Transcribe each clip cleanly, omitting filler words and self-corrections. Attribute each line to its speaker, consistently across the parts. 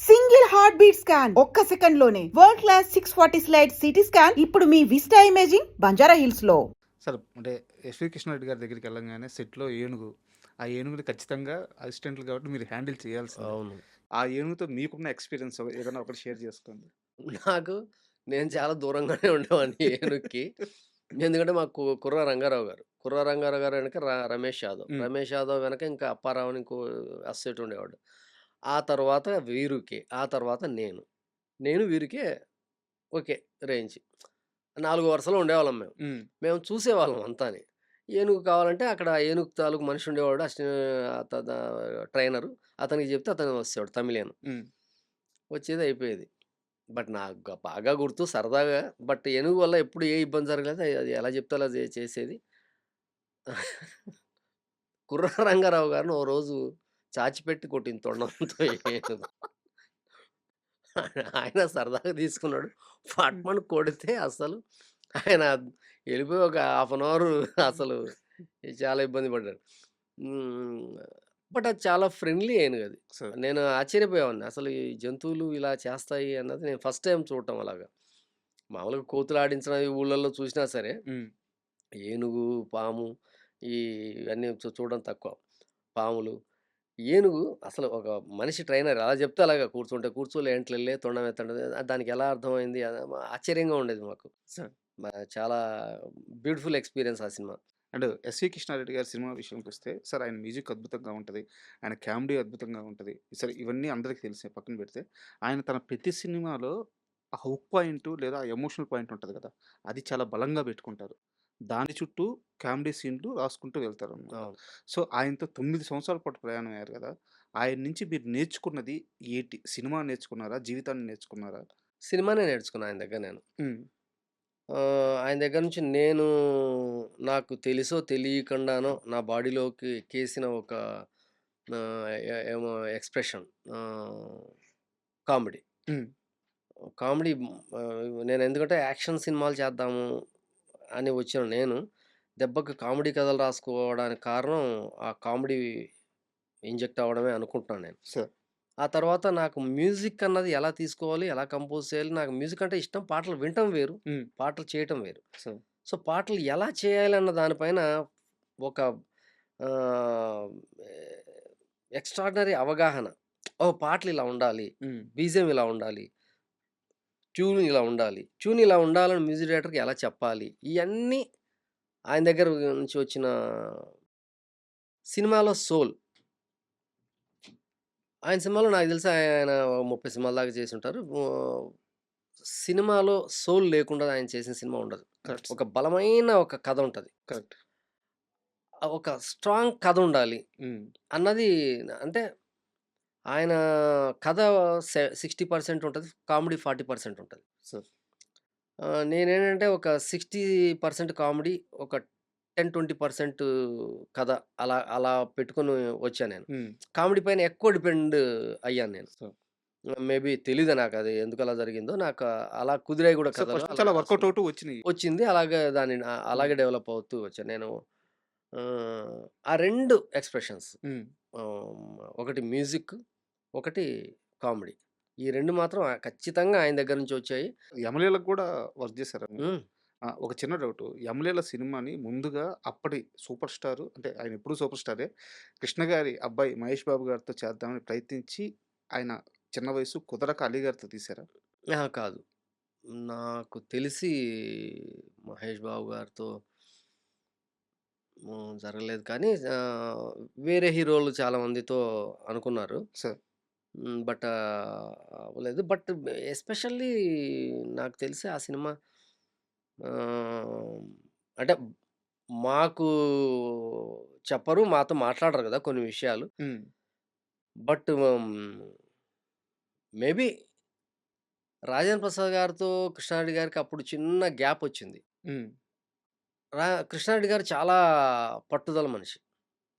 Speaker 1: Single heart beat scan ఒక్క second లోనే world class 640 slide CT scan ఇప్పుడు మీ vista imaging Banjara hills లో.
Speaker 2: Sir అంటే ఎస్వి కృష్ణారెడ్డి గారి దగ్గరికి వెళ్ళంగానే సెట్లో ఏనుగు, ఆ ఏనుగుని ఖచ్చితంగా అసిస్టెంట్లు కాబట్టి మీరు హ్యాండిల్ చేయాల్సిందే.
Speaker 3: అవును.
Speaker 2: ఆ ఏనుగుతో మీకున్న ఎక్స్పీరియన్స్ ఏదైనా ఒకటి షేర్ చేసుకోండి.
Speaker 3: నాకు నేను చాలా దూరంగానే ఉండేవాడిని ఏనుగుకి. ఎందుకంటే మాకు కుర్ర రంగారావు గారు. కుర్ర రంగారావు గారు వెనక రమేష్ యాదవ్.
Speaker 2: హ్మ్.
Speaker 3: రమేష్ యాదవ్ వెనక ఇంకా అప్పారావు అని ఇంకో అసిస్టెంట్ ఉండేవాడు. ఆ తర్వాత వీరుకే. ఆ తర్వాత నేను. నేను వీరుకే ఓకే రేంజ్. 4 వరుసలో ఉండేవాళ్ళం మేము.
Speaker 2: హ్మ్.
Speaker 3: మేము చూసేవాళ్ళం అంతాని. ఏనుగు కావాలంటే అక్కడ ఏనుగు తాలూకు మనిషి ఉండేవాడు. ట్రైనరు. అతనికి చెప్తే అతను వచ్చేవాడు తమిళియన్.
Speaker 2: హ్మ్.
Speaker 3: వచ్చేది అయిపోయేది. బట్ నాకు బాగా గుర్తు సరదాగా. బట్ ఏనుగు వల్ల ఎప్పుడు ఏ ఇబ్బంది జరగలేదు. అది ఎలా చెప్తే అలా చేసేది. కుర్ర రంగారావు గారిని ఓ రోజు చాచిపెట్టి కొట్టింది తొండంతో ఏనుగు. ఆయన సరదాగా తీసుకున్నాడు.
Speaker 2: హ్మ్.
Speaker 3: పట్మని కొడితే అసలు ఆయన ఎళ్ళిపోయి ఒక హాఫ్ అన్ అవర్ అసలు చాలా ఇబ్బంది పడ్డాడు. హ్మ్. బట్ అది చాలా ఫ్రెండ్లీ ఏనుగది.
Speaker 2: సార్.
Speaker 3: నేను ఆశ్చర్యపోయేవాడిని. అసలు ఈ జంతువులు ఇలా చేస్తాయి అన్నది నేను ఫస్ట్ టైమ్ చూడటం అలాగా. మామూలుగా కోతులు ఆడించడం ఈ ఊళ్ళల్లో చూసినా సరే,
Speaker 2: హ్మ్.
Speaker 3: ఏనుగు, పాము ఈ ఇవన్నీ చూడడం తక్కువ. పాములు, ఏనుగు అసలు ఒక మనిషి ట్రైనర్ అలా చెప్తే అలాగా కూర్చుంటే కూర్చోలే, ఏంట్లెళ్ళే, తొండం ఎత్తండి దానికి ఎలా అర్థమైంది ఆశ్చర్యంగా ఉండేది మాకు.
Speaker 2: సార్.
Speaker 3: చాలా బ్యూటిఫుల్ ఎక్స్‌పీరియన్స్ ఆ సినిమా.
Speaker 2: అండ్ ఎస్వి కృష్ణారెడ్డి గారి సినిమా విషయానికొస్తే సార్ ఆయన మ్యూజిక్ అద్భుతంగా ఉంటది. ఆయన కామెడీ అద్భుతంగా ఉంటది. సరే ఇవన్నీ అందరికి తెలిసే పక్కన పెడితే, ఆయన తన ప్రతి సినిమాలో ఆ హుక్ పాయింట్ లేదా ఆ ఎమోషనల్ పాయింట్ ఉంటది కదా! అది చాలా బలంగా పెట్టుకుంటారు. దాని చుట్టూ కామెడీ సీన్‌లు రాసుకుంటూ వెళ్తారనమాట.
Speaker 3: అవును.
Speaker 2: సో, ఆయనతో 9 సంవత్సరాల పాటు ప్రయాణం అయ్యారు కదా! ఆయన నుంచి మీరు నేర్చుకున్నది ఏటి? సినిమా నేర్చుకున్నారా? జీవితాన్ని నేర్చుకున్నారా?
Speaker 3: సినిమానే నేర్చుకున్నా ఆయన దగ్గర నేను.
Speaker 2: హ్మ్.
Speaker 3: ఆయన దగ్గర నుంచి నేను నాకు తెలుసో తెలియకుండానో నా బాడీలోకి ఎక్కేసిన ఒక ఏమో ఎక్స్‌ప్రెషన్ ఆహ్, కామెడీ.
Speaker 2: హ్మ్.
Speaker 3: కామెడీ నేను ఎందుకంటే యాక్షన్ సినిమాలు చేద్దాము అని వచ్చిన నేను, దెబ్బకి కామెడీ కథలు రాసుకోవడానికి కారణం ఆ కామెడీ ఇంజెక్ట్ అవ్వడమే అనుకుంటున్నాను నేను.
Speaker 2: సార్.
Speaker 3: ఆ తర్వాత నాకు మ్యూజిక్ అన్నది ఎలా తీసుకోవాలి? ఎలా కంపోజ్ చేయాలి? నాకు మ్యూజిక్ అంటే ఇష్టం. పాటలు వినటం వేరు.
Speaker 2: హ్మ్.
Speaker 3: పాటలు చేయటం వేరు.
Speaker 2: సార్.
Speaker 3: సో, పాటలు ఎలా చేయాలన్న దానిపైన ఒక ఆహ్, ఎక్స్‌ట్రార్డినరీ అవగాహన. ఓహ్! పాటలు ఇలా ఉండాలి.
Speaker 2: హ్మ్.
Speaker 3: బీజీఎం ఇలా ఉండాలి. ట్యూన్ ఇలా ఉండాలి. ట్యూన్ ఇలా ఉండాలని మ్యూజిక్ డైరెక్టర్‌కి ఎలా చెప్పాలి? ఇయన్నీ ఆయన దగ్గర నుంచి వచ్చిన సినిమాలో సోల్. ఆయన సినిమాలో నాకు తెలిసి ఆయన 30 సినిమాల దాకా చేసుంటారు. సినిమాలో సోల్ లేకుండా ఆయన చేసిన సినిమా ఉండదు.
Speaker 2: కరెక్ట్
Speaker 3: ఒక
Speaker 2: సార్.
Speaker 3: బలమైన ఒక కథ ఉంటది.
Speaker 2: కరెక్ట్.
Speaker 3: ఒక స్ట్రాంగ్ కథ ఉండాలి
Speaker 2: హ్మ్.
Speaker 3: అన్నది అంటే ఆయన కథ 60% ఉంటది. కామెడీ 40% ఉంటది.
Speaker 2: సార్.
Speaker 3: నేనేంటంటే ఒక 60% కామెడీ, ఒక 10, 20% కథ అలా అలా పెట్టుకొని వచ్చా నేను.
Speaker 2: హ్మ్.
Speaker 3: కామెడీ పైన ఎక్కువ డిపెండ్ అయ్యాను నేను.
Speaker 2: సార్.
Speaker 3: మేబీ తెలీదు నాకది ఎందుకలా జరిగిందో. నాకు అలా కుదిరాయి గూడా
Speaker 2: సో,
Speaker 3: కథలు.
Speaker 2: ఫస్ట్ నుంచి
Speaker 3: అలా
Speaker 2: అలా వర్కౌట్
Speaker 3: అసలు
Speaker 2: అవుతూ వచ్చినియి.
Speaker 3: వచ్చింది. అలాగే దాన్ని
Speaker 2: హ్మ్.
Speaker 3: అలాగే డెవలప్ అవుతూ వచ్చా. నేను ఆ 2 ఎక్స్‌ప్రెషన్స్
Speaker 2: హ్మ్.
Speaker 3: ఒకటి మ్యూజిక్, ఒకటి కామెడీ. ఈ 2 మాత్రం ఖచ్చితంగా ఆయన దగ్గర నుంచి వచ్చాయి.
Speaker 2: 'యమలీలకు' గూడా వర్క్ జేసారా మీరు?
Speaker 3: హ్మ్.
Speaker 2: ఒక చిన్న డౌటు. 'యమలీల' సినిమాని ముందుగా అప్పటి సూపర్ స్టారు అంటే ఆయనెప్పుడూ సూపర్ స్టారే. కృష్ణ గారి అబ్బాయి 'మహేష్ బాబు' గారితో చేద్దామని ప్రయత్నించి ఆయన చిన్న వయసు కుదరక 'అలీ' గారితో తీశారా?
Speaker 3: అహా! కాదు. నాకు తెలిసి మహేష్ బాబు గారితో జరగలేదు కానీ వేరే హీరోలు చాలా మందితో అనుకున్నారు.
Speaker 2: సార్.
Speaker 3: బట్ అవ్వలేదు. బట్ ఎస్పెషల్లీ నాకు తెలిసి ఆ సినిమా ఆహ్, అంటే మాకు చెప్పరు. మాతో మాట్లాడరు గదా! కొన్ని విషయాలు.
Speaker 2: హ్మ్.
Speaker 3: బట్ మేబీ రాజేంద్ర ప్రసాద్ గారితో కృష్ణారెడ్డి గారికి అప్పుడు చిన్న గ్యాపొచ్చింది.
Speaker 2: హ్మ్.
Speaker 3: కృష్ణారెడ్డి గారు చాలా పట్టుదల మనిషి.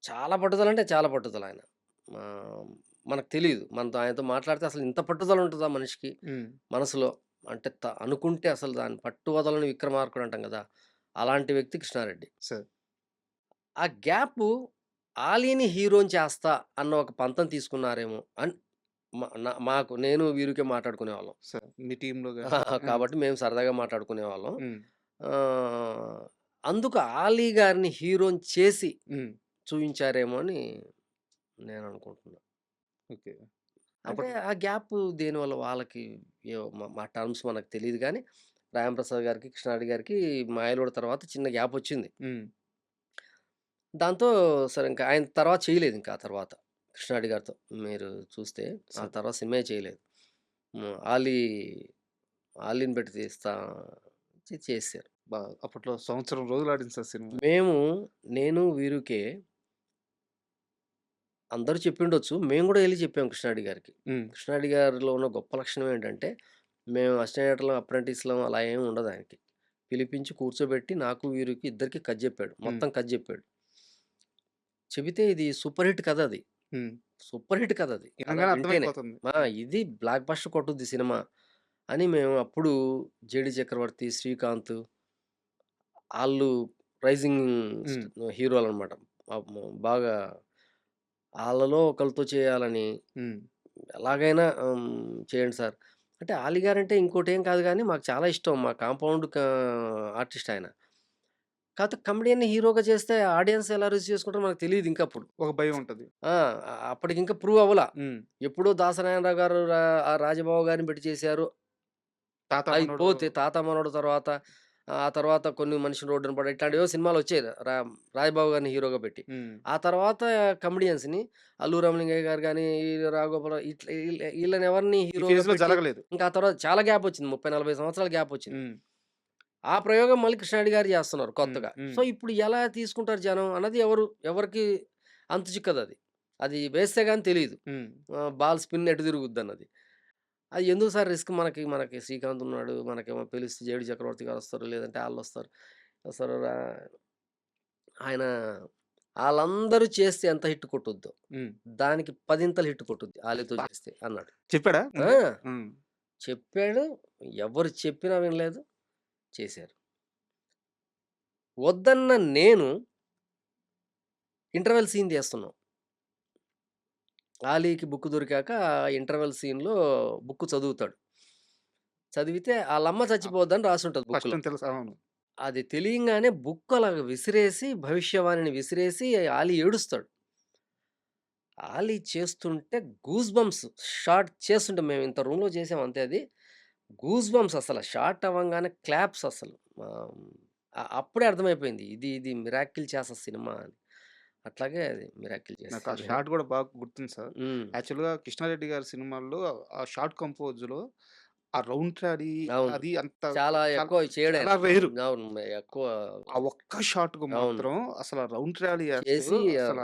Speaker 3: చాలా పట్టుదలంటే చాలా పట్టుదలాయన. ఆహ్, మనకు తెలీదు. మనతో ఆయనతో మాట్లాడితే అసలు ఇంత పట్టుదల ఉంటదా మనిషికి
Speaker 2: హ్మ్.
Speaker 3: మనసులో? అంటే అనుకుంటే అసలు దాన్ని పట్టు వదలని విక్రమార్కుడు అంటాం గదా! అలాంటి వ్యక్తి కృష్ణారెడ్డి.
Speaker 2: సార్.
Speaker 3: ఆ గ్యాపు 'ఆలీని' హీరోని చేస్తా అన్న ఒక పంతం తీసుకున్నారేమో అని మాకు నేను వీరికే మాట్లాడుకునేవాళ్ళం.
Speaker 2: సార్ మీ టీమ్‌లో గాని.
Speaker 3: కాబట్టి మేము సరదాగా మాట్లాడుకునేవాళ్ళం.
Speaker 2: హ్మ్.
Speaker 3: ఆహ్, అందుకు 'ఆలీ' గారిని హీరోని చేసి
Speaker 2: హ్మ్.
Speaker 3: చూయించారేమో అని నేననుకుంటున్నా.
Speaker 2: ఓకే.
Speaker 3: అంటే
Speaker 2: అప్పట్లో
Speaker 3: ఆ గ్యాప్ దేనివల్ల వాళ్ళకి మా టర్మ్స్ మనకు తెలీదు గానీ, రాంప్రసాద్ గారికి, కృష్ణారెడ్డి గారికి 'మాయలోడు' తర్వాత చిన్న గ్యాపొచ్చింది.
Speaker 2: హ్మ్.
Speaker 3: దాంతో సరే ఇంక ఆయన తర్వాత చేయలేదింక ఆ తర్వాత కృష్ణారెడ్డి గారితో. మీరు చూస్తే ఆ
Speaker 2: సార్
Speaker 3: తర్వాత సినిమాయే చేయలేదు. హ్మ్. 'ఆలీని' పెట్టి తీస్తా చేసేసారు.
Speaker 2: అప్పట్లో సంవత్సరం రోజులు ఆడింది సార్ సినిమా.
Speaker 3: నేను, వీరుకే అందరూ చెప్పిండొచ్చు. మేము గూడా ఎళ్లి చెప్పాం కృష్ణారెడ్డి గారికి.
Speaker 2: హ్మ్.
Speaker 3: కృష్ణారెడ్డి గారిలో ఉన్న గొప్ప లక్షణం ఏంటంటే, మేము అసిస్టెంట్‌లం, అప్రెంటిస్‌లం అలా ఏమి ఉండదాయనకి. పిలిపించి కూర్చోబెట్టి నాకు, వీరుకి ఇద్దరికి కథ జెప్పాడు.
Speaker 2: హ్మ్.
Speaker 3: మొత్తం కథ జెప్పాడు. చెబితే ఇది సూపర్ హిట్ కథ అది.
Speaker 2: హ్మ్.
Speaker 3: సూపర్ హిట్ కథ అది. కథ
Speaker 2: వినంగానే
Speaker 3: వింటేనే.
Speaker 2: అర్థమైపోతుంది.
Speaker 3: ఇది బ్లాక్ బస్టర్ కొట్టుద్ది సినిమా అని మేము అప్పుడు 'జేడీ చక్రవర్తి', 'శ్రీకాంత్' ఆళ్ళు రైజింగ్
Speaker 2: హ్మ్.
Speaker 3: హీరోలనమాట. బాగా ఆళ్ళలో ఒకళ్ళతో చేయాలని
Speaker 2: హ్మ్.
Speaker 3: ఎలాగైనా చేయండి సార్. అంటే 'ఆలీ' గారంటే ఇంకోటేం కాదు గానీ, మాకు చాలా ఇష్టం. మా కాంపౌండ్ ఆర్టిస్ట్ ఆయన. కాపోతే కమెడియన్‌ని హీరోగా చేస్తే ఆడియన్స్ ఎలా రిసీవ్ చేసుకుంటారో మనకు తెలీదు ఇంకప్పుడు.
Speaker 2: ఒక భయం ఉంటది.
Speaker 3: ఆ! అప్పటికింకా ప్రూవ్ అవ్వల.
Speaker 2: హ్మ్.
Speaker 3: ఎప్పుడో దాసనారాయణరావు గారు, రాజబాబు గారిని పెట్టి చేశారు.
Speaker 2: తాత
Speaker 3: అది
Speaker 2: మనోడు.
Speaker 3: పోతే 'తాత మనోడు' తర్వాత ఆ తర్వాత కొన్ని 'మనిషి రోడ్డున పడ' ఇట్లాంటివేవో సినిమాలొచ్చాయి. రాజబాబు గారిని హీరోగా పెట్టి.
Speaker 2: హ్మ్.
Speaker 3: ఆ తర్వాత కమెడియన్స్‌ని 'అల్లు రామలింగయ్య' గారు గాని, ఈ రాఘగోపాలరావు ఇట్లా ఈళ్ళని ఎవరిని
Speaker 2: ఈ
Speaker 3: హీరోగా
Speaker 2: ఫేజ్‌లో
Speaker 3: పెట్టి
Speaker 2: జరగలేదు.
Speaker 3: ఇంకా ఆ తర్వాత చాలా గ్యాపొచ్చింది. 30, 40 సంవత్సరాల గ్యాపొచ్చింది.
Speaker 2: హ్మ్.
Speaker 3: ఆ ప్రయోగం మళ్ళీ కృష్ణారెడ్డి గారు చేస్తున్నారు
Speaker 2: హ్మ్.
Speaker 3: కొత్తగా.
Speaker 2: హ్మ్.
Speaker 3: సో, ఇప్పుడు ఎలా తీసుకుంటారు జనం అన్నది ఎవరికి అంతు చిక్కదది. అది వేస్తే గాని తెలీదు.
Speaker 2: హ్మ్.
Speaker 3: బాల్ స్పిన్ ఎటు తిరుగుద్దన్నది. అది ఎందుకు సార్ రిస్క్ మనకి శ్రీకాంత్ ఉన్నాడు. మనకేమో పిలిస్తే 'జేడీ చక్రవర్తి' గారొస్తారు. లేదంటే ఆళ్ళొస్తారు. అసలు ఆయన ఆళ్ళందరూ చేస్తే ఎంత హిట్ కొట్టుద్దో,
Speaker 2: హ్మ్.
Speaker 3: దానికి పదింతలు హిట్ కొట్టుద్ది ఆలితో
Speaker 2: అబ్బా!
Speaker 3: చేస్తే అన్నాడు.
Speaker 2: చెప్పాడా
Speaker 3: ఆ!
Speaker 2: ముందే? హ్మ్.
Speaker 3: చెప్పాడు. ఎవరు చెప్పినా వినలేదు. చేశారు. వద్దన్న నేను ఇంటర్వెల్ సీన్ తీస్తున్నాం. 'ఆలీకి' బుక్ దొరికాక ఇంటర్వెల్ సీన్‌లో బుక్ చదువుతాడు. చదివితే ఆళ్ళమ్మ
Speaker 2: అప్
Speaker 3: చచ్చిపోద్దని రాసుంటది
Speaker 2: ఫస్ట్
Speaker 3: బుక్‌లో.
Speaker 2: నుంచి తెలుసు. అవును.
Speaker 3: అది తెలియంగానే బుక్ అలాగ విసిరేసి, భవిష్యవాణిని విసిరేసి ఆలీ ఏడుస్తాడు. ఆలీ చేస్తుంటే గూస్ బంప్స్ షాట్ చేస్తుంటే మేము ఇంత రూమ్‌లో చేసాం అంతే అది. గూస్ బంప్స్ అసల షాట్ అవ్వంగానే క్లాప్స్ అసలు. ఆహ్, అప్పుడే అర్థమైపోయింది. ఇది మిరాకిల్ చేస్తది సినిమా అని. అట్లాగే అది మిరాకిల్
Speaker 2: నాకు ఆ
Speaker 3: చేసింది.
Speaker 2: షాట్ గూడా బాగా గుర్తుంది సార్.
Speaker 3: హ్మ్.
Speaker 2: యాక్చువల్‌గా 'కృష్ణారెడ్డి' గారి సినిమాల్లో ఆ షార్ట్ కంపోజ్‌లో ఆ రౌండ్ ట్రాడీ
Speaker 3: అవును.
Speaker 2: అది అంత
Speaker 3: చాలా
Speaker 2: చాలా
Speaker 3: ఎక్కువ
Speaker 2: చాలా
Speaker 3: చేయడాయన.
Speaker 2: రేరు.
Speaker 3: అవును. ఎక్కువ
Speaker 2: ఆ ఒక్క షాట్‌కు
Speaker 3: అవును.
Speaker 2: మాత్రం అసల రౌండ్ ట్రాలీ ఏస్తూ
Speaker 3: చేసి
Speaker 2: అసల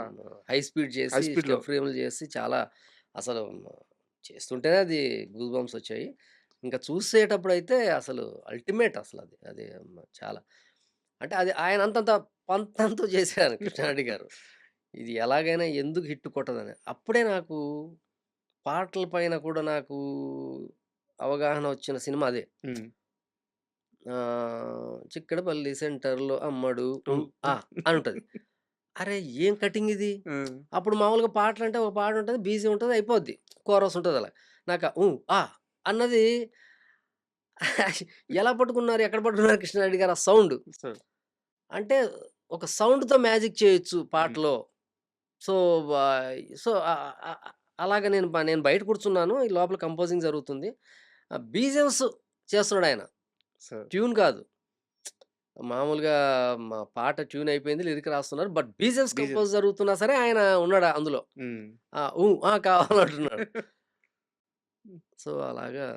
Speaker 3: హై స్పీడ్
Speaker 2: హై
Speaker 3: చేసి,
Speaker 2: స్పీడ్‌లో.
Speaker 3: స్టెప్ ఫ్రేమ్‌లు చేసి చాలా అసలు చేస్తుంటేనే అది గూస్ బంప్స్ వచ్చాయి. ఇంకా చూసేటప్పుడైతే అసలు అల్టిమేట్ అసలది. అది చాలా అంటే అది ఆయన అంతంత పంతంతో చేశారు కృష్ణారెడ్డి గారు. ఇది ఎలాగైనా ఎందుకు హిట్ కొట్టదని. అప్పుడే నాకు పాటల పైన కూడా నాకు అవగాహన వచ్చిన సినిమా అదే.
Speaker 2: హ్మ్.
Speaker 3: 'చిక్కడపల్లి సెంటర్‌లో అమ్మడు
Speaker 2: టూ.
Speaker 3: ఆ' అని ఉంటది. అరే! ఏం కటింగ్ ఇది?
Speaker 2: హ్మ్.
Speaker 3: అప్పుడు మామూలుగా పాటలంటే ఒక పాట ఉంటది. బీజీ ఉంటది. అయిపోద్ది. కోరస్ ఉంటది అలా. నాకు అన్నది ఎలా పట్టుకున్నారు? ఎక్కడ పట్టుకున్నారు కృష్ణారెడ్డి గారు ఆ సౌండ్?
Speaker 2: సో
Speaker 3: అంటే ఒక సౌండ్‌తో మ్యాజిక్ చేయొచ్చు
Speaker 2: హ్మ్.
Speaker 3: పాటలో. సో, సో, అలాగా నేను బయట కూర్చున్నాను. ఈ లోపల కంపోజింగ్ జరుగుతుంది. బీజిఎమ్స్ చేస్తున్నాడాయన.
Speaker 2: సో
Speaker 3: ట్యూన్ కాదు. మామూలుగా మా పాట ట్యూన్ అయిపోయింది. లిరిక్ రాస్తున్నారు. But BGMs
Speaker 2: డీజెలు.
Speaker 3: కంపోజ్ జరుగుతున్నా సరే ఆయన ఉన్నాడు అందులో.
Speaker 2: హ్మ్.
Speaker 3: కావాలంటున్నాడు. సో, అలాగా